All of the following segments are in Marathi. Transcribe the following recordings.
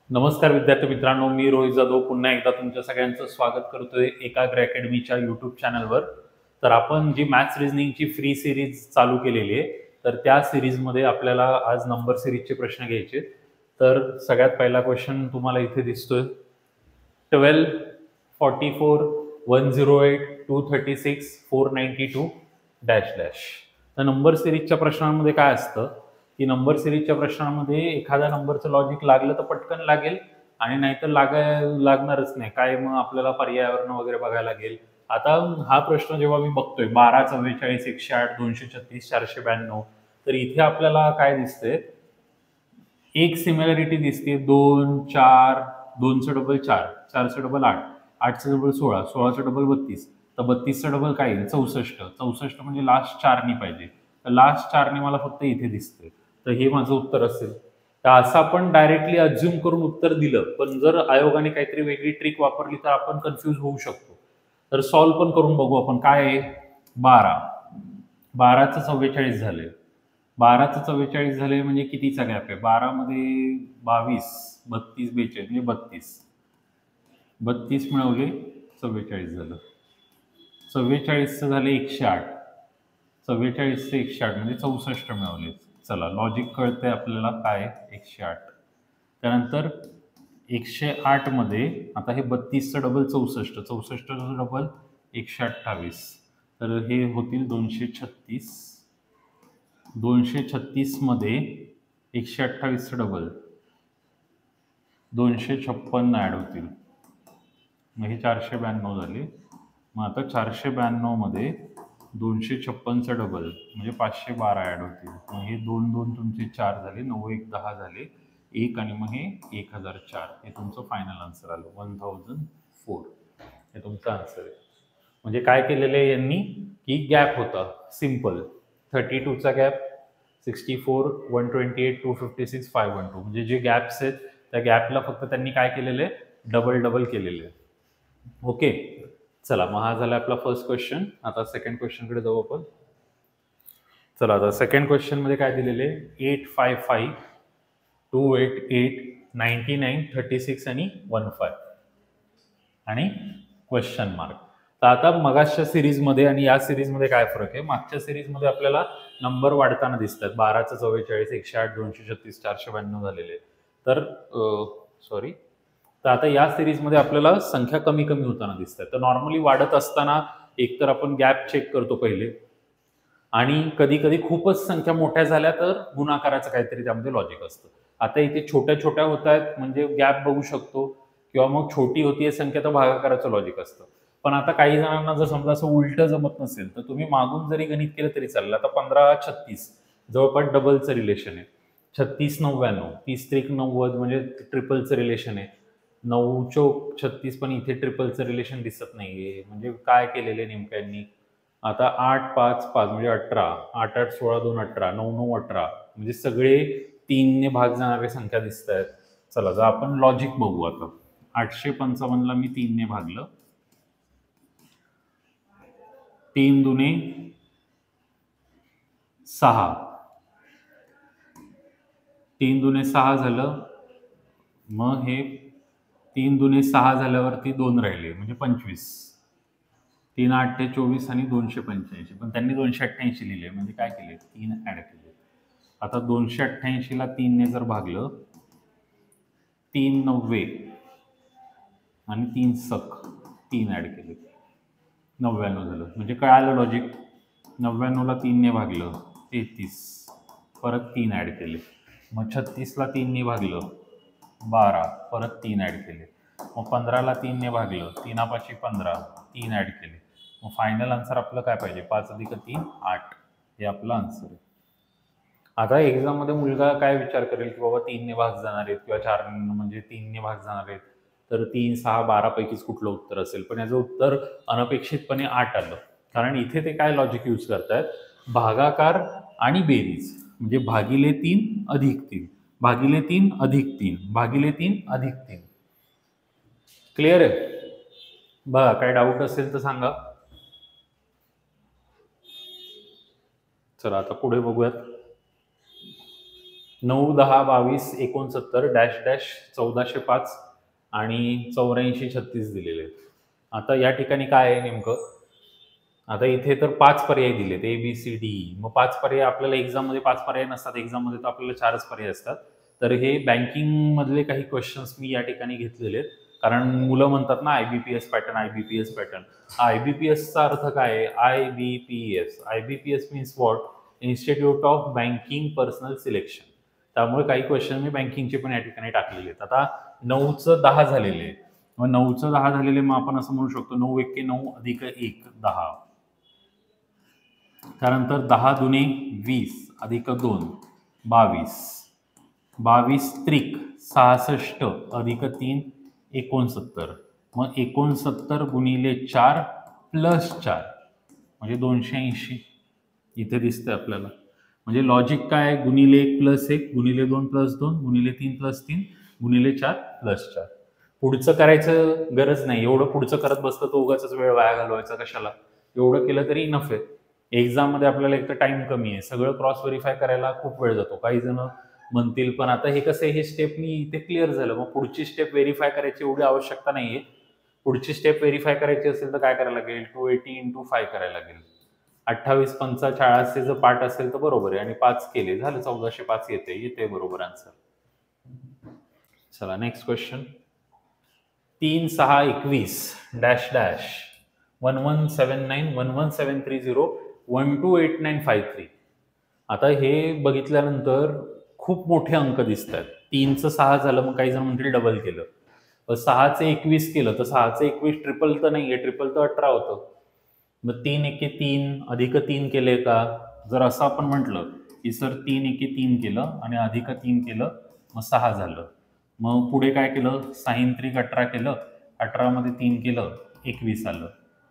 नमस्कार विद्यार्थी मित्रांनो, मी रोहित जाधव पुन्हा एकदा तुमच्या सगळ्यांचं स्वागत करतोय एकाग्र अकॅडमीच्या यूट्यूब चॅनलवर. तर आपण जी मॅथ्स रिझनिंगची फ्री सिरीज चालू केलेली आहे, तर त्या सिरीजमध्ये आपल्याला आज नंबर सिरीजचे प्रश्न घ्यायचे. तर सगळ्यात पहिला क्वेश्चन तुम्हाला इथे दिसतोय, 12, 44, 108, 236, 492 डॅश डॅश. तर नंबर सिरीजच्या प्रश्नांमध्ये काय असतं की नंबर सिरीजच्या प्रश्नांमध्ये एखाद्या नंबरचं लॉजिक लागलं तर पटकन लागेल आणि नाहीतर लागणारच नाही. काय मग आपल्याला पर्यावरण वगैरे बघायला लागेल. आता हा प्रश्न जेव्हा मी बघतोय 12, 44, 108, 236, 492, तर इथे आपल्याला काय दिसतंय, एक सिमिलॅरिटी दिसते. 2, 4, 2चं डबल 4, 4चं डबल 8, 8चं डबल 16, 16चं डबल 32, तर 32चं डबल काय येईल 64. 64 म्हणजे लास्ट 4 नी पाहिजे, तर लास्ट 4 नी मला फक्त इथे दिसतंय, तर हे माझं उत्तर असेल. तर असं आपण डायरेक्टली अज्युम करून उत्तर दिलं, पण जर आयोगाने काहीतरी वेगळी ट्रिक वापरली तर आपण कन्फ्यूज होऊ शकतो. तर सॉल्व्ह पण करून बघू आपण. काय आहे, 12, 12चं 44 झाले, 12चं 44 झाले म्हणजे कितीचा गॅप आहे, 12 मध्ये 22, 32, 42 म्हणजे 32, 32 मिळवले 44 झालं. 44चं झाले 108, 44चे 108 म्हणजे 64 मिळवले. चला, लॉजिक कळतंय आपल्याला काय, 108. त्यानंतर 108 मध्ये आता हे 32चं डबल 64, 64चं डबल 128, तर हे होतील 236. 236 मध्ये 128चं डबल 256 ऍड होतील, मग हे 492 झाले. मग आता 492 मध्ये 256चं डबल म्हणजे 512 ऍड होतील. मग हे 2 2 तुमचे 4 झाले, 9 1 10 झाले, 1 आणि मग हे 1004. हे तुमचं फायनल आन्सर आलं, 1004. हे तुमचं आन्सर आहे. म्हणजे काय केलेलं आहे यांनी की गॅप होता सिम्पल, 32चा गॅप, 64, 128, 256, 512, म्हणजे जे गॅप्स आहेत त्या गॅपला फक्त त्यांनी काय केलेलं आहे, डबल डबल केलेले आहे. ओके, चला, मग हा झाला आपला फर्स्ट क्वेश्चन. आता सेकंड क्वेश्चनकडे जाऊ आपण. चला, आता सेकंड क्वेश्चन मध्ये काय दिलेले, 855, 288, 99, 36 आणि 15 आणि क्वेश्चन मार्क. तर आता मगाच्या सिरीजमध्ये आणि या सिरीजमध्ये काय फरक आहे, मागच्या सिरीजमध्ये आपल्याला नंबर वाढताना दिसतात, 12चं 44, 108, 236, 492 झालेले. तर सॉरी, तर आता या सिरीजमध्ये आपल्याला संख्या कमी कमी होताना दिसतात. तर नॉर्मली वाढत असताना एकतर आपण गॅप चेक करतो पहिले, आणि कधी कधी खूपच संख्या मोठ्या झाल्या तर गुणाकाराचं काहीतरी त्यामध्ये लॉजिक असतं. आता इथे छोट्या छोट्या होत आहेत म्हणजे गॅप बघू शकतो, किंवा मग छोटी होतीये संख्या तर भागाकाराचं लॉजिक असतं. पण आता काही जणांना जर समजा असं उलटं जमत नसेल तर तुम्ही मागून जरी गणित केलं तरी चालेल. आता 15 36 जवळपास डबलचं रिलेशन आहे, 36 99, 30 त्रिक 90 म्हणजे ट्रिपलचं रिलेशन आहे, 9 चौक 36 पण इथे ट्रिपलचं रिलेशन दिसत नाहीये. म्हणजे काय केलेलं नेमकं यांनी, आता 8 5 5 म्हणजे 18, 8 8 16 2 18, 9 9 18, म्हणजे सगळे 3 ने भाग जाणारे संख्या दिसत आहेत. चला, जर आपण लॉजिक बघू आता. 855 ला मी 3 ने भागलं, 3 दुने 6, 3 दुने 6 झालं. मग हे 3 दुने 6 झाल्यावरती 2 राहिले म्हणजे 25, 3 8 24 आणि 285, पण त्यांनी 288 लिहिले म्हणजे काय केले, 3 ऍड केले. आता 288 ला 3 ने जर भागलं, 3 90 आणि 3 सक 3 ऍड केले, 99 झालं. म्हणजे काय आलं लॉजिक, 99 ला 3 ने भागलं 33, परत 3 ऍड केले. मग 36 ला 3 ने भागलं 12, परत 3 ऍड केले. मग 15 ला 3 ने भागलं, 3 5 15, 3 ऍड केले. मग फायनल आन्सर आपलं काय पाहिजे, 5 अधिक 3 8, हे आपलं आन्सर आहे. आता एक्झाम मध्ये मुलगा काय विचार करेल की बाबा 3 ने भाग जाणार आहेत किंवा 4 म्हणजे 3 ने भाग जाणार आहेत, तर 3 6 12 पैकीच कुठलं उत्तर असेल. पण याचं उत्तर अनपेक्षितपणे 8 आलं, कारण इथे ते काय लॉजिक यूज करतायत, भागाकार आणि बेरीज. म्हणजे भागिले 3 अधिक 3, भागिले 3 अधिक 3, भागिले 3 अधिक 3. क्लिअर आहे? बघा, काय डाऊट असेल तर सांगा. चला, आता पुढे बघूयात. 9, 10, 22, 69 डॅश डॅश 1405 आणि 84, 36 दिलेले आहेत. आता या ठिकाणी काय आहे नेमकं, आता इथे तर 5 पर्याय दिलेत ABCD. मग 5 पर्याय आपल्याला एक्झाममध्ये 5 पर्याय नसतात, एक्झाममध्ये तर आपल्याला 4च पर्याय असतात. तर हे बँकिंग मधले काही क्वेश्चन्स मी या ठिकाणी घेतलेले आहेत. कारण मुलं म्हणतात ना IBPS पॅटर्न, IBPS पॅटर्न. IBPSचा अर्थ काय आहे? IBPS. IBPS means what? Institute of banking personal selection. त्यामुळे काही क्वेश्चन मी बँकिंगचे पण या ठिकाणी टाकलेले आहेत. आता 9चं 10 झालेले आहे. मग 9चं 10 झालेले, मग आपण असं म्हणू शकतो 9 एके 9 अधिक 1 10. त्यानंतर 10 दुने 20 अधिक 2 22. 22 त्रिक 66 अधिक 3 69. मग 69 गुणिले 4 प्लस 4 म्हणजे 280. इथे दिसतंय आपल्याला. म्हणजे लॉजिक काय आहे? गुणिले 1 प्लस 1 गुणिले 2 प्लस 2 गुणिले 3 प्लस 3 गुणिले 4 प्लस 4. पुढचं करायचं गरज नाही. एवढं पुढचं करत बसतं तो उगाचच वेळ वाया घालवायचा कशाला. एवढं केलं तरी इनफ आहे. एक्झाममध्ये आपल्याला एक तर टाइम कमी आहे, सगळं क्रॉस व्हेरीफाय करायला खूप वेळ जातो. काही जण म्हणतील पण आता हे कसं आहे, हे स्टेप मी इथे क्लिअर झालं, मग पुढची स्टेप व्हेरीफाय करायची एवढी आवश्यकता नाहीये. पुढची स्टेप व्हेरीफाय करायची असेल तर काय करायला लागेल? 280 × 5 करायला लागेल. 28 पंचा 40 जर पाठ असेल तर बरोबर आहे, आणि 5 केले झालं 1405 येते बरोबर आन्सर. चला नेक्स्ट क्वेश्चन. 3, 6, 21 dash dash 1179 11730 128953. आता हे बघितल्यानंतर खूप मोठे अंक दिसत आहेत. 3चं 6 झालं, मग काही जण म्हणतील डबल केलं. 6चं 21 केलं तर 6चं 21 ट्रिपल तर नाहीये, ट्रिपल तर 18 होतं. मग 3 एके 3 अधिक 3 केले का? जर असं आपण म्हटलं की सर 3 एके 3 केलं आणि अधिक 3 केलं, मग 6 झालं. मग पुढे काय केलं? 6 त्रिक 18 केलं, 18 मध्ये 3 केलं, 21 आलं.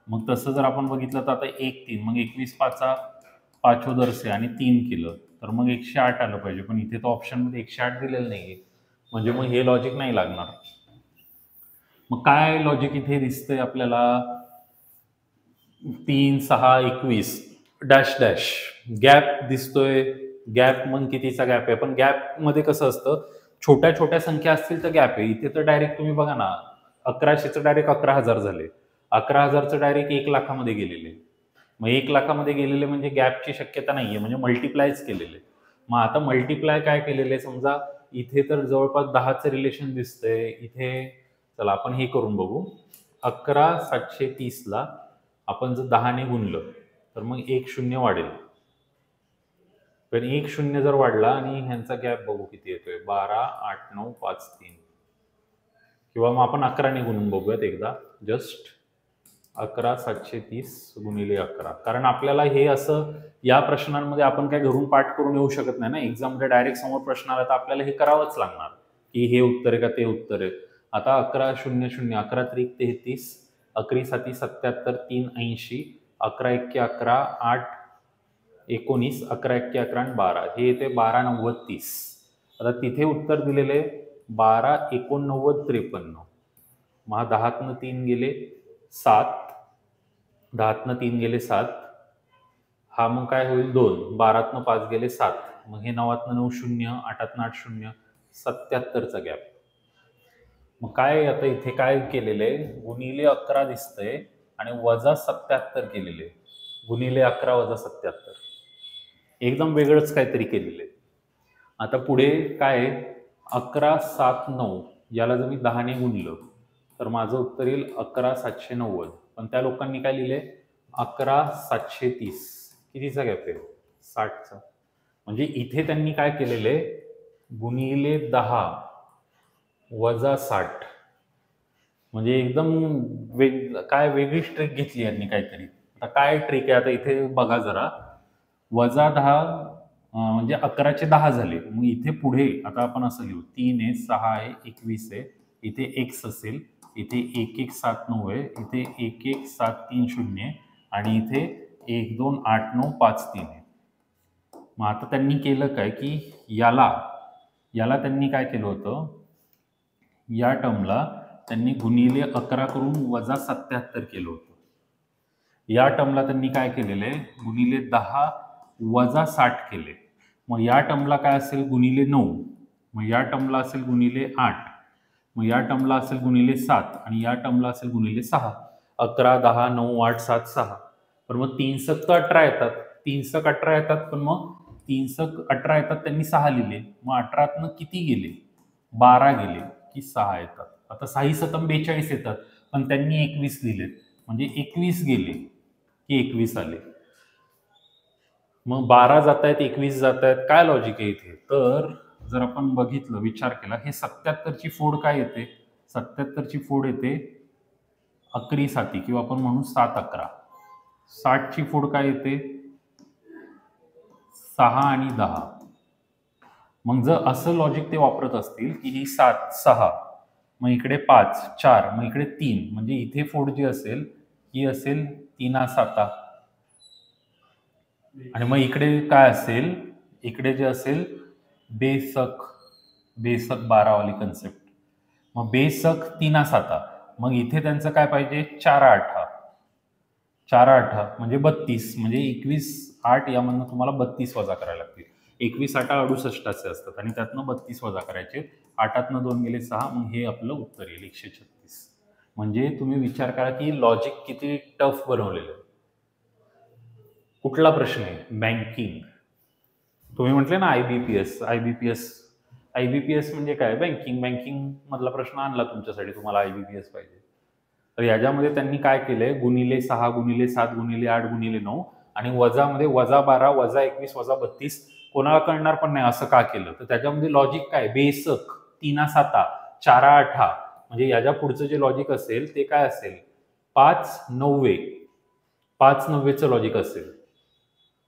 मग तसं जर आपण बघितलं तर आता 1 3, मग 21 पाचा 5 दरसे आणि 3 केलं तर मग 108 आलं पाहिजे. पण इथे तर ऑप्शनमध्ये 108 दिलेलं नाहीये, म्हणजे मग हे लॉजिक नाही लागणार. मग काय लॉजिक इथे दिसतंय आपल्याला? 3, 6, 21 डॅश डॅश गॅप दिसतोय. गॅप मग कितीचा गॅप आहे? पण गॅप मध्ये कसं असतं, छोट्या छोट्या संख्या असतील तर गॅप आहे. इथे तर डायरेक्ट तुम्ही बघा ना, 1100चं डायरेक्ट 11,000 झाले, 11,000चं डायरेक्ट 1 लाखामध्ये गेलेले. मग 1 लाखामध्ये गेलेले म्हणजे गॅपची शक्यता नाहीये, म्हणजे मल्टिप्लायच केलेले. मग आता मल्टिप्लाय काय केलेले? समजा इथे तर जवळपास 10चं रिलेशन दिसतंय. इथे चला आपण हे करून बघू. 11,730ला आपण जर 10ने गुणलं तर मग 1 0 वाढेल. पण 1 0 जर वाढला आणि ह्यांचा गॅप बघू किती येतोय, 12, 8, 9, 5, 3. किंवा मग आपण 11ने गुणून बघूयात एकदा. जस्ट 11,730 गुणिले 11. कारण आपल्याला हे असं या प्रश्नांमध्ये आपण काय घरून पाठ करून येऊ शकत नाही ना. एक्झाममध्ये डायरेक्ट समोर प्रश्न आला तर आपल्याला हे करावंच लागणार की हे उत्तर आहे का ते उत्तर आहे. आता 11 0 0 11 त्रिक 33 11 7 77 3 80 11 1 11 8 19 11 1 11 आणि 12 हे येते 12 90 30. आता तिथे उत्तर दिलेले 12 89 53. मग 10तनं 3 गेले 7, 10तनं 3 गेले 7. हा मग काय होईल 2, 12तनं 5 गेले 7. मग हे 9तनं 9 0, 8तनं 8 0, 77चा गॅप. मग काय आता इथे काय केलेलं आहे? गुणिले 11 दिसतंय आणि वजा 77 केलेले. गुणिले 11 वजा 77 एकदम वेगळंच काहीतरी केलेलं आहे. आता पुढे काय? 11 7 9 याला जर मी 10ने गुणलं तर माझं उत्तर येईल 11,790. पण त्या लोकांनी काय लिहिले? 11,730. कितीचा गॅप आहे? 60चा. म्हणजे इथे त्यांनी काय केलेलं आहे? गुणिले 10 वजा 60. म्हणजे एकदम काय वेगळीच ट्रिक घेतली यांनी काहीतरी. आता काय ट्रिक आहे? आता इथे बघा जरा. वजा 10 म्हणजे 11चे 10 झाले. मग इथे पुढे आता आपण असं लिहू, 3 आहे 6 आहे 21 आहे, इथे x असेल, इथे 1179 आहे, इथे 11730 आणि इथे 128953 आहे. मग आता त्यांनी केलं काय की याला त्यांनी काय केलं होतं, या टर्मला त्यांनी गुणिले 11 करून वजा 77 केलं होतं. या टर्मला त्यांनी काय केलेलं आहे? गुणिले 10 वजा 60 केले. मग या टर्मला काय असेल गुणिले 9, मग या टर्मला असेल गुणिले 8, मग या टर्मला असेल गुणिले 7 आणि या टर्मला असेल गुणिले 6. 11, 10, 9, 8, 7, 6. पण मग 3 सक 18 येतात, 3 सक 18 येतात, पण मग 3 सक 18 येतात त्यांनी 6 लिहिले. मग 18तनं किती गेले? 12 गेले की 6 येतात. आता 6 सतम 42 येतात, पण त्यांनी 21 लिहिलेत, म्हणजे 21 गेले की 21 आले. मग 12 जात आहेत, 21 जात आहेत, काय लॉजिक आहे इथे? तर जर आपण बघितलं, विचार केला, हे 77ची फोड काय येते? 77ची फोड येते 11 साती किंवा आपण म्हणू 7 11. 60ची फोड काय येते? 6 आणि 10. मग जर असं लॉजिक ते वापरत असतील की ही 7 6, मग इकडे 5 4, मग इकडे 3, म्हणजे इथे फोड जी असेल ही असेल 3 7. आणि मग इकडे काय असेल? इकडे जे असेल बेसक 12 वाली कन्सेप्ट. मग बेसक 3 7, मग इथे त्यांचं काय पाहिजे? 4 8. 4 8 म्हणजे 32, म्हणजे 21 8 यामधनं तुम्हाला 32 वजा करायला लागतील. 21 8 68 असे असतात आणि त्यातनं 32 वजा करायचे. 8तनं 2 गेले 6, मग हे आपलं उत्तर येईल 136. म्हणजे तुम्ही विचार करा की लॉजिक किती टफ बनवलेलं आहे. कुठला प्रश्न आहे? बँकिंग. तुम्ही म्हटले ना IBPS. IBPS म्हणजे काय? बँकिंग मधला प्रश्न आणला तुमच्यासाठी, तुम्हाला IBPS पाहिजे. तर याच्यामध्ये त्यांनी काय केलंय? गुणिले 6 गुणिले 7 गुणिले 8 गुणिले 9 आणि वजामध्ये वजा 12 वजा 21 वजा 32. कोणाला कळणार पण नाही असं का केलं. तर त्याच्यामध्ये लॉजिक काय? बेसक 3 7 4 8, म्हणजे याच्या पुढचं जे लॉजिक असेल ते काय असेल? 5 9. 5 9चं लॉजिक असेल.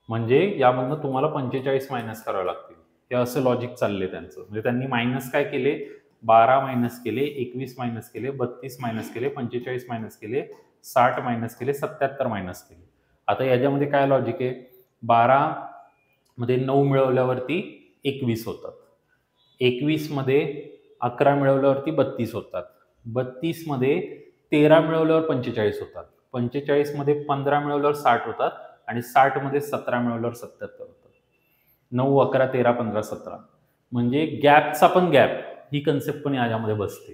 म्हणजे यामधनं तुम्हाला 45 मायनस करावं लागतील. हे असं लॉजिक चाललंय त्यांचं. म्हणजे त्यांनी मायनस काय केले? 12 मायनस केले, 21 मायनस केले, 32 मायनस केले, 45 मायनस केले, 60 मायनस केले, 77 मायनस केले. आता याच्यामध्ये काय लॉजिक आहे? 12 मध्ये 9 मिळवल्यावरती 21 होतात. 21 मध्ये 11 मिळवल्यावरती 32 होतात. 32 मध्ये 13 मिळवल्यावर 45 होतात. 45 मध्ये 15 मिळवल्यावर 60 होतात आणि 60 मध्ये 17 मिळवल्यावर 77 होतात. 9 11 13 15 17. म्हणजे गॅपचा पण गॅप, ही कन्सेप्ट पण याच्यामध्ये बसते.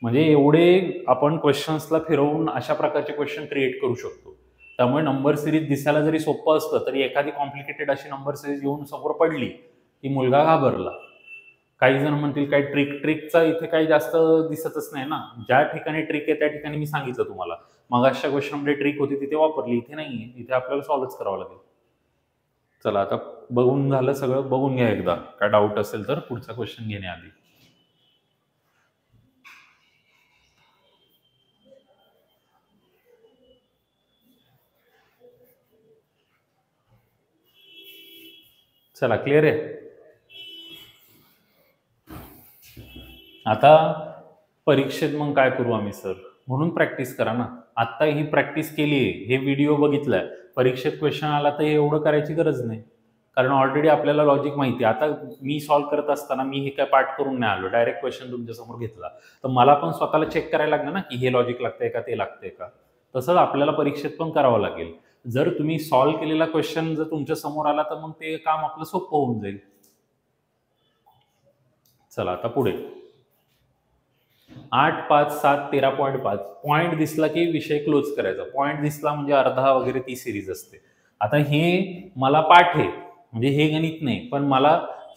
म्हणजे एवढे आपण क्वेश्चन्सला फिरवून अशा प्रकारचे क्वेश्चन क्रिएट करू शकतो. त्यामुळे नंबर सिरीज दिसायला जरी सोपं असलं तरी एखादी कॉम्प्लिकेटेड अशी नंबर सिरीज येऊन समोर पडली की मुलगा घाबरला. काही जण म्हणतील काय ट्रिकचा इथे काही जास्त दिसतच नाही ना. ज्या ठिकाणी ट्रिक आहे त्या ठिकाणी मी सांगितलं तुम्हाला. मग अशा क्वेश्चनमध्ये ट्रिक होती तिथे वापरली, इथे नाहीये. इथे आपल्याला सॉल्व्हच करावं लागेल. चला आता बघून झालं सगळं. बघून घ्या एकदा, काय डाऊट असेल तर पुढचा क्वेश्चन घेण्याआधी. चला क्लिअर आहे. आता परीक्षेत मग काय करू आम्ही सर? म्हणून प्रॅक्टिस करा ना. आता ही प्रॅक्टिस केली आहे, हे व्हिडिओ बघितलाय, परीक्षेत क्वेश्चन आला तर एवढं करायची गरज नाही, कारण ऑलरेडी आपल्याला लॉजिक माहिती आहे. आता मी सॉल्व्ह करत असताना मी हे काय पाठ करून नाही आलो, डायरेक्ट क्वेश्चन तुमच्यासमोर घेतला, तर मला पण स्वतःला चेक करायला लागणार ना की हे लॉजिक लागतंय का, ते लागतंय का. तसंच आपल्याला परीक्षेत पण करावं लागेल. जर तुम्ही सॉल्व्ह केलेला क्वेश्चन जर तुमच्या समोर आला तर मग ते काम आपलं सोपं होऊन जाईल. चला आता पुढे 8 5 7 13.5. पॉईंट दिसला की विषय क्लोज करायचा. पॉईंट दिसला म्हणजे अर्धा वगैरे ती सिरीज असते. आता हे मला पाठ आहे, म्हणजे हे गणित नाही, पण मला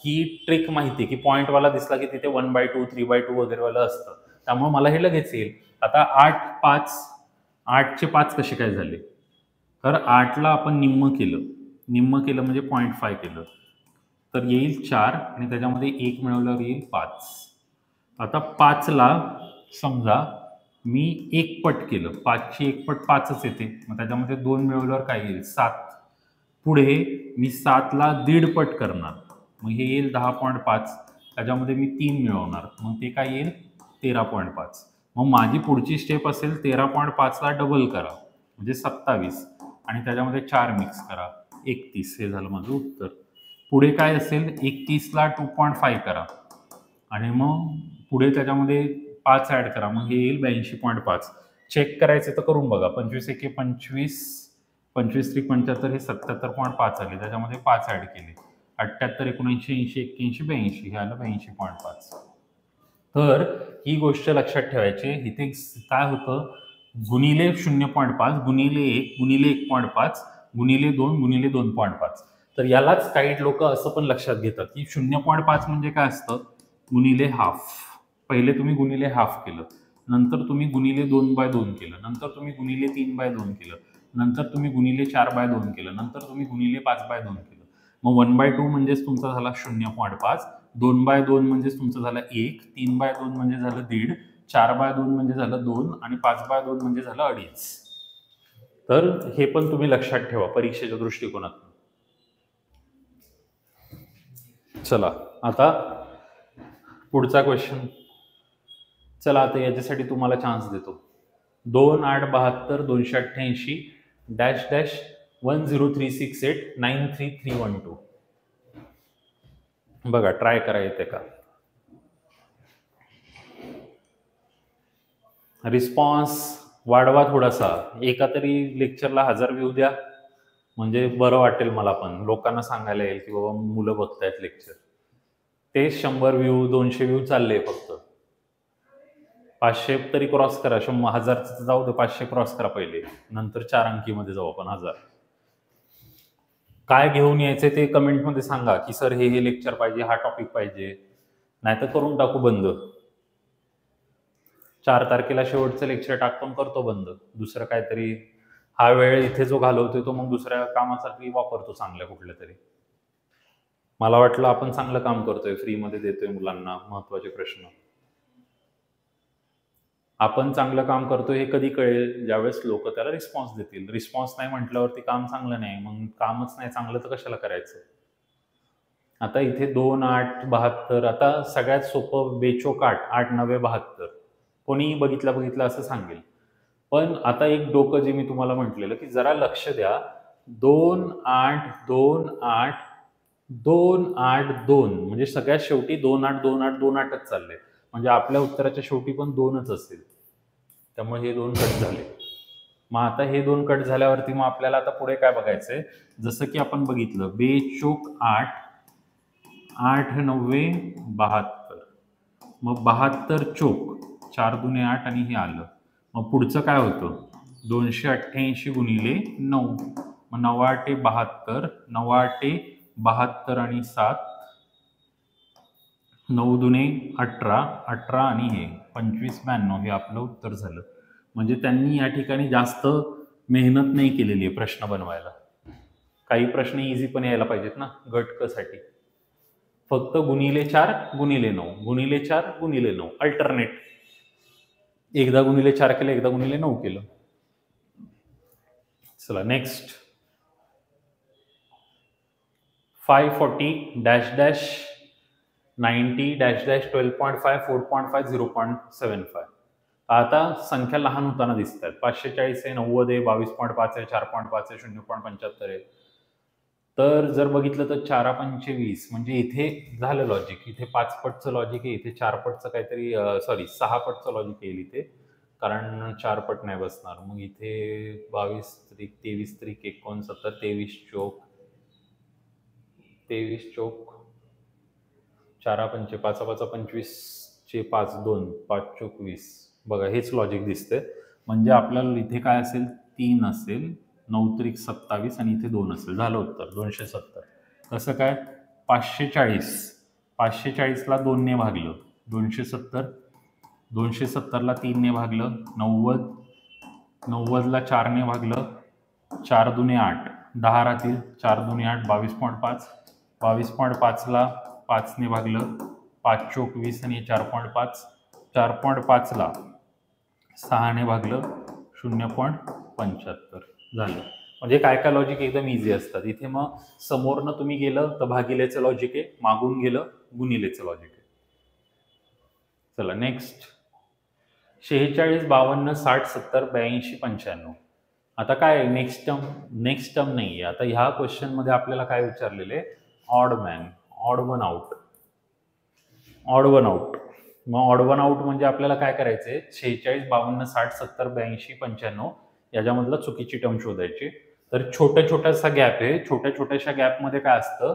ही ट्रिक माहिती आहे की पॉईंटवाला दिसला की तिथे 1/2 3/2 वगैरे वाला असतं, त्यामुळे मला हे लगेच येईल. आता 8 5 8चे 5 कसे काय झाले? तर 8ला आपण निम्म केलं म्हणजे 0.5 केलं तर येईल 4 आणि त्याच्यामध्ये 1 मिळवल्यावर येईल 5. आता 5ला समजा मी 1 पट केलं, 5ची 1 पट 5च येते, मग त्याच्यामध्ये 2 मिळवल्यावर काय येईल? 7. पुढे मी 7ला 1.5 पट करणार, मग हे येईल 10.5. त्याच्यामध्ये मी 3 मिळवणार, मग ते काय येईल? 13.5. मग माझी पुढची स्टेप असेल 13.5ला डबल करा म्हणजे 27 आणि त्याच्यामध्ये 4 मिक्स करा, 31. हे झालं माझं उत्तर. पुढे काय असेल? 31ला 2.5 करा आणि मग पुढे त्याच्यामध्ये 5 ॲड करा, मग हे येईल 82.5. चेक करायचे तर करून बघा. 25 एके 25, 25 त्रिक 75, हे 77.5 आले. त्याच्यामध्ये 5 ॲड केले 78 79 80 81 82 हे आलं 82.5. तर ही गोष्ट लक्षात ठेवायची. इथे काय होतं, गुणिले 0.5 गुणिले 1 गुणिले 1.5 गुणिले 2 गुणिले 2.5. तर यालाच काही लोक असं पण लक्षात घेतात की 0.5 म्हणजे काय असतं, गुणिले हाफ. पहिले तुम्ही गुणिले हाफ केलं, नंतर तुम्ही गुणिले 2/2 केलं, नंतर तुम्ही गुणिले 3/2 केलं, नंतर तुम्ही गुणिले 4/2 केलं, नंतर तुम्ही गुणिले 5/2 केलं. मग 1/2 म्हणजेच तुमचा झाला 0.5, 2/2 म्हणजेच तुमचं झालं 1, 3/2 म्हणजे झालं 1.5, 4/2 म्हणजे झालं 2 आणि 5/2 म्हणजे झालं 2.5. तर हे पण तुम्ही लक्षात ठेवा परीक्षेच्या दृष्टिकोनातून. चला आता पुढचा क्वेश्चन. चला आता याच्यासाठी तुम्हाला चान्स देतो. 2 8 72 288 डॅश डॅश 10368 93312. बघा ट्राय करा येते का. रिस्पॉन्स वाढवा थोडासा. एका तरी लेक्चरला 1000 व्ह्यू द्या, म्हणजे बरं वाटेल मला पण. लोकांना सांगायला येईल की बाबा मुलं बघतायत लेक्चर. ते 100 व्ह्यू 200 व्ह्यू चालले फक्त. 500 तरी क्रॉस करा. 1000 जाऊ दे, 500 क्रॉस करा पहिले, नंतर 4 अंकीमध्ये जाऊ आपण 1000. काय घेऊन यायचे ते कमेंटमध्ये सांगा की सर हे लेक्चर पाहिजे, हा टॉपिक पाहिजे, नाहीतर करून टाकू बंद. 4 तारखेला शेवटचं लेक्चर टाकून करतो बंद. दुसरं काहीतरी हा वेळ इथे जो घालवतोय तो मग दुसऱ्या कामासाठी वापरतो चांगल्या कुठल्या तरी. मला वाटलं आपण चांगलं काम करतोय, फ्रीमध्ये देतोय मुलांना महत्वाचे प्रश्न. आपण चांगलं काम करतोय हे कधी कळेल, ज्यावेळेस लोक त्याला रिस्पॉन्स देतील. रिस्पॉन्स नाही म्हटल्यावरती काम चांगलं नाही, मग कामच नाही चांगलं तर कशाला करायचं. आता इथे 2 8 72, आता सगळ्यात सोपं बेचोक 8 8 9 72, कोणीही बघितलं असं सांगेल. पण आता एक डोकं जे मी तुम्हाला म्हटलेलं की जरा लक्ष द्या. 2 8 2 8 2 8 2 म्हणजे सगळ्यात शेवटी 2 8 2 8 2 8च चालले, म्हणजे आपल्या उत्तराच्या शेवटी पण 2च असेल. त्यामुळे हे 2 कट झाले. मग आता हे 2 कट झाल्यावरती मग आपल्याला आता पुढे काय बघायचंय, जसं की आपण बघितलं बेचोक 8 8 9 72, मग 72 चोक 4 दुने 8 आणि हे आलं. मग पुढचं काय होतं, 288 गुणिले 9, मग 9 8 72, 9 8 72 आणि 7, 9 दुने 18 18 आणि हे 25 92 हे आपलं उत्तर झालं. म्हणजे त्यांनी या ठिकाणी जास्त मेहनत नाही केलेली आहे प्रश्न बनवायला. काही प्रश्न इझी पण यायला पाहिजेत ना गट क साठी. फक्त गुणिले 4 गुणिले 9 गुणिले 4 गुणिले 9 अल्टरनेट, एकदा गुणिले 4 केलं, एकदा गुणिले 9 केलं. चला next. 540 dash dash 90 dash dash 12.5 4.5 0.75. आता संख्या लहान होताना दिसत आहेत. 540 आहे, 90 आहे, 22.5 आहे, 4.5 आहे, 0.75 आहे. तर जर बघितलं तर 4 पंचे 20, म्हणजे इथे झालं लॉजिक. इथे 5 पटचं लॉजिक आहे, इथे 4 पटचं काहीतरी 6 पटचं लॉजिक येईल इथे, कारण 4 पट नाही बसणार. मग इथे 22 त्रिक 23 त्रिक 69 23 चोक 4 पंचे 5 5 25 चे 5 2 5 चोक 20. बघा हेच लॉजिक दिसते. म्हणजे आपल्याला इथे काय असेल, 3 असेल, 9 त्रिक 27 आणि इथे 2 असेल. झालं उत्तर 270. कसं काय, 540 540ला 2 ने भागलं 270, 270ला 3 ने भागलं 90, 90ला 4 ने भागलं 4 दुने 8 10 राहतील, 4 दुने 8 22.5, 22.5ला 5 ने भागलं 5 चोक 20 आणि 4.5, 4.5ला 6 ने भागलं 0.75 झालं. म्हणजे काय काय लॉजिक एकदम इझी असतात. इथे मग समोरनं तुम्ही गेलं तर भागिलेचं लॉजिक आहे, मागून गेलं गुणिलेचं लॉजिक आहे. चला नेक्स्ट. 46 52 60 70 82 95. आता काय नेक्स्ट टर्म नाही आहे. आता ह्या क्वेश्चन मध्ये आपल्याला काय विचारलेले, odd man, odd one out, odd one out. मग ऑड वन आउट म्हणजे आपल्याला काय करायचंय, 46 52 60 70 82 95 याच्यामधला चुकीची टर्म शोधायची. तर छोट्यासा गॅप आहे. छोट्याशा गॅपमध्ये काय असतं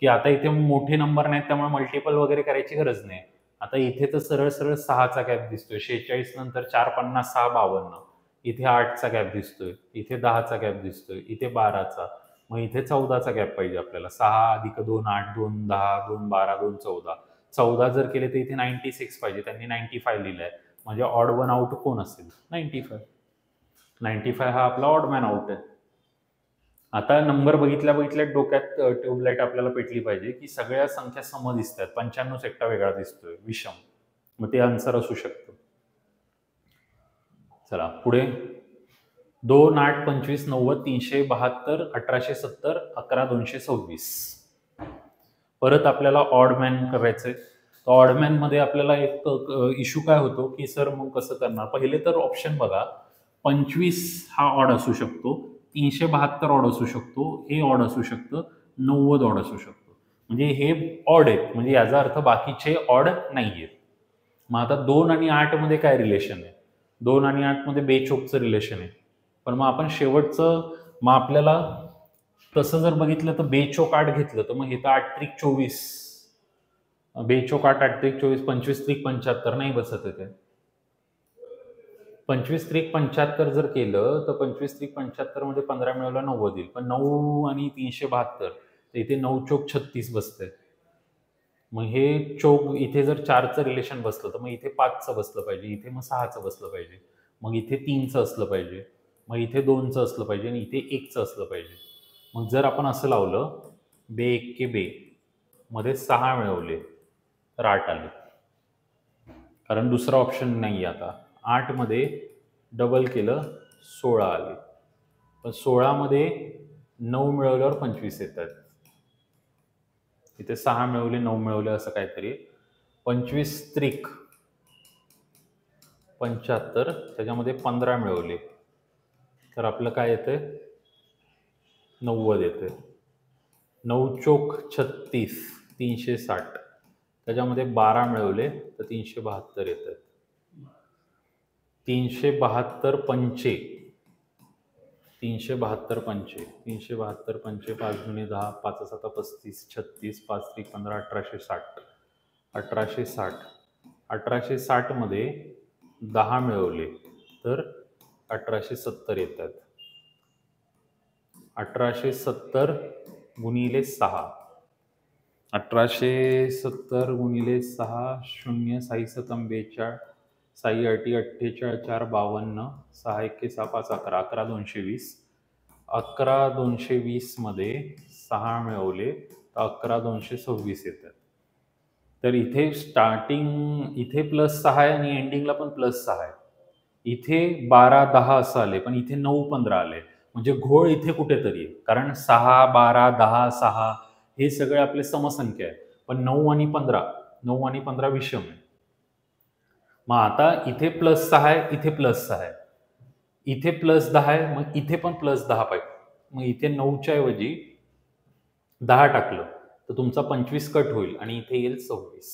की आता इथे मोठे नंबर नाहीत त्यामुळे मल्टिपल वगैरे करायची गरज नाही. आता इथे तर सरळ सरळ 6चा गॅप दिसतोय. 46 नंतर 4 50 6 52. इथे 8चा गॅप दिसतोय. इथे 10चा गॅप दिसतोय. इथे 12चा. मग इथे 14चा गॅप पाहिजे आपल्याला. 6 अधिक 2 8 2 10 2 12 2 14. 14 जर केले तर इथे 96 पाहिजे. त्यांनी 95 लिहिलंय. म्हणजे ऑड वन आउट कोण असेल? 95. 95 हा आपला ऑड मॅन आउट आहे. आता नंबर बघितल्या बघितल्या डोक्यात ट्यूबलाईट आपल्याला पेटली पाहिजे की सगळ्या संख्या सम दिसतात. 95 एकटा वेगळा दिसतोय विषम. मग ते आन्सर असू शकतं. चला पुढे 2 8 25 90 372 1870 11 226. परत आपल्याला ऑड मॅन करायचंय. तर ऑड मॅन मध्ये आपल्याला एक इश्यू काय होतो की सर मग कसं करणार? पहिले तर ऑप्शन बघा. 25 हा ऑड असू शकतो. 372 ऑड असू शकतो. हे ऑड असू शकतं. 90 ऑड असू शकतो. म्हणजे हे ऑड आहेत. म्हणजे याचा अर्थ बाकीचे ऑड नाहीयेत. मग आता 2 आणि 8 मध्ये काय रिलेशन आहे? 2 आणि 8 मध्ये बेचोकचं रिलेशन आहे. पण मग आपण शेवटचं मग आपल्याला तसं जर बघितलं तर बेचोक 8 घेतलं तर मग हे तर 8 त्रिक 24. बेचोक 8 8 त्रिक 24 25 त्रिक 75 नाही बसत आहे ते. 25 त्रिक 75 जर केलं तर 25 त्रिक 75 मध्ये 15 मिळवला 90 येईल. पण 9 आणि 372 तर इथे 9 चोक 36 बसतंय. मग हे चोक इथे जर 4चं रिलेशन बसलं तर मग इथे 5चं बसलं पाहिजे. इथे मग 6चं बसलं पाहिजे. मग इथे 3चं असलं पाहिजे. मग इथे 2चं असलं पाहिजे आणि इथे 1चं असलं पाहिजे. मग जर आपण असं लावलं बे 1 के बे मध्ये 6 मिळवले तर 8 आले. कारण दुसरा ऑप्शन नाही आता. 8 मध्ये डबल केलं 16 आले. पण 16 मध्ये 9 मिळवल्यावर 25 येतात. इथे 6 मिळवले 9 मिळवले असं काहीतरी. 25 त्रिक 75 त्याच्यामध्ये 15 मिळवले तर आपलं काय येतंय? 90 येतंय. 9 चोक 36 360 त्याच्यामध्ये 12 मिळवले तर 372 येतात. 372 पंचे 372 पंचे 372 पंचे 5 गुणे 10 5 7 35 36 5 3 15 1860 1860 1860 मध्ये 10 मिळवले तर 1870 येतात. 1870 गुणिले 6 1870 गुणिले 6 0 6 7 42 6 8 48 4 52 6 1 6 5 11 11 220 11 220 मध्ये 6 मिळवले तर 11 226 येतात. तर इथे स्टार्टिंग इथे +6 आहे आणि एंडिंगला पण +6 आहे. इथे 12 10 असं आले पण इथे 9 15 आले. म्हणजे घोळ इथे कुठेतरी आहे. कारण 6 12 10 6 हे सगळे आपले समसंख्या आहे. पण 9 आणि 15 विषम आहे. मग आता इथे +6 आहे, इथे +6 आहे. इथे +10 आहे, मग इथे पण +10 पाहिजे. मग इथे 9च्या ऐवजी 10 टाकलं तर तुमचा 25 कट होईल आणि इथे येईल 26.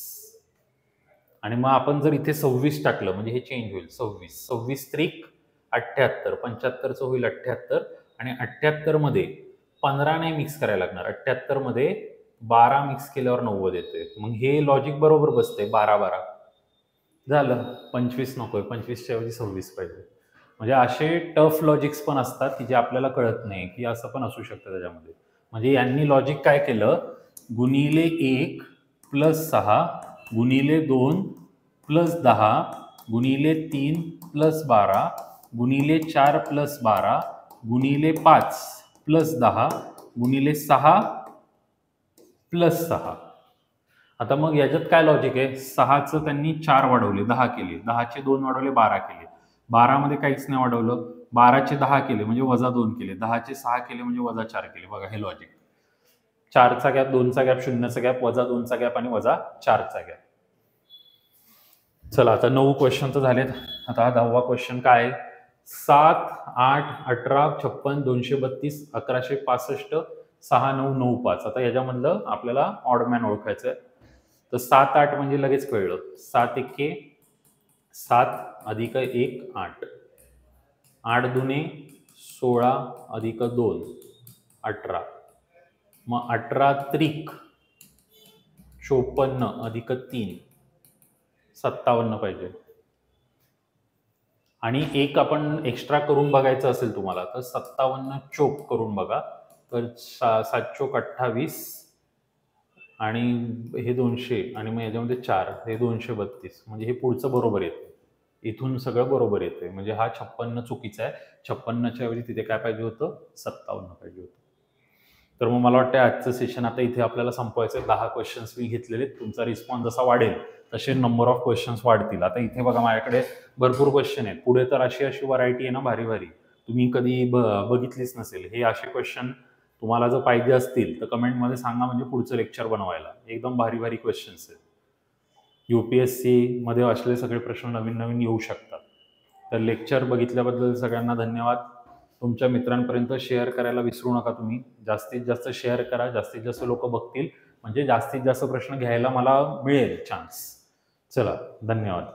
आणि मग आपण जर इथे 26 टाकलं म्हणजे हे चेंज होईल 26. 26 त्रिक 78 75चं होईल 78 आणि 78 मध्ये 15 नाही मिक्स करायला लागणार. 78 मध्ये 12 मिक्स केल्यावर 90 येते. मग हे लॉजिक बरोबर बसतंय 12 12 झालं. 25 नकोय 25च्या ऐवजी 26 पाहिजे. म्हणजे असे टफ लॉजिक्स पण असतात की जे आपल्याला कळत नाही की असं पण असू शकतं त्याच्यामध्ये. म्हणजे यांनी लॉजिक काय केलं? गुणिले 1 + 6 गुणिले 2 + 10 गुणिले 3 + 12 गुणिले 4 + 12 गुणिले 5 + 10 गुणिले 6 + 6. आता मग याच्यात काय लॉजिक आहे? 6चं त्यांनी 4 वाढवले 10 केले. 10चे 2 वाढवले 12 केले. 12 मध्ये काहीच नाही वाढवलं. 12चे 10 केले म्हणजे -2 केले. 10चे 6 केले म्हणजे -4 केले. बघा हे लॉजिक. 4चा गॅप 2चा गॅप 0चा गॅप -2चा गॅप आणि -4चा गॅप. चला आता 9 क्वेश्चन तर झालेत. आता हा 10वा क्वेश्चन काय आहे? 7 8 18 56 232 1165 6 9 9 5. आता याच्यामधलं आपल्याला ऑडमॅन ओळखायचं आहे. तर 7 8 म्हणजे लगेच कळलं. 7 एके 7 अधिक 1 8 8 दुने 16 अधिक 2 18. मग 18 त्रिक 54 अधिक 3 57 पाहिजे. आणि एक आपण एक्स्ट्रा करून बघायचं असेल तुम्हाला तर 57 चोक करून बघा. तर 7 चोक 28 आणि हे 200 आणि मग याच्यामध्ये 4 हे 232 म्हणजे हे पुढचं बरोबर येतं. इथून सगळं बरोबर येते. म्हणजे हा 56 चुकीचा आहे. 56च्या ऐवजी तिथे काय पाहिजे होतं? 57 पाहिजे होतं. तर मग मला वाटतं आजचं सेशन आता इथे आपल्याला संपवायचं आहे. 10 क्वेश्चन्स मी घेतलेले. तुमचा रिस्पॉन्स जसा वाढेल तसे नंबर ऑफ क्वेश्चन्स वाढतील. आता इथे बघा माझ्याकडे भरपूर क्वेश्चन आहेत. पुढे तर अशी व्हरायटी आहे ना भारी भारी, तुम्ही कधी बघितलीच नसेल. हे असे क्वेश्चन तुम्हाला जर पाहिजे असतील तर कमेंटमध्ये सांगा, म्हणजे पुढचं लेक्चर बनवायला. एकदम भारी भारी क्वेश्चन्स आहेत. UPSC मध्ये असलेले सगळे प्रश्न नवीन नवीन येऊ शकतात. तर लेक्चर बघितल्याबद्दल सगळ्यांना धन्यवाद. तुमच्या मित्रांपर्यंत शेअर करायला विसरू नका तुम्ही. जास्तीत जास्त शेअर करा, जास्तीत जास्त लोक बघतील, म्हणजे जास्तीत जास्त प्रश्न घ्यायला मला मिळेल चान्स. चला, धन्यवाद.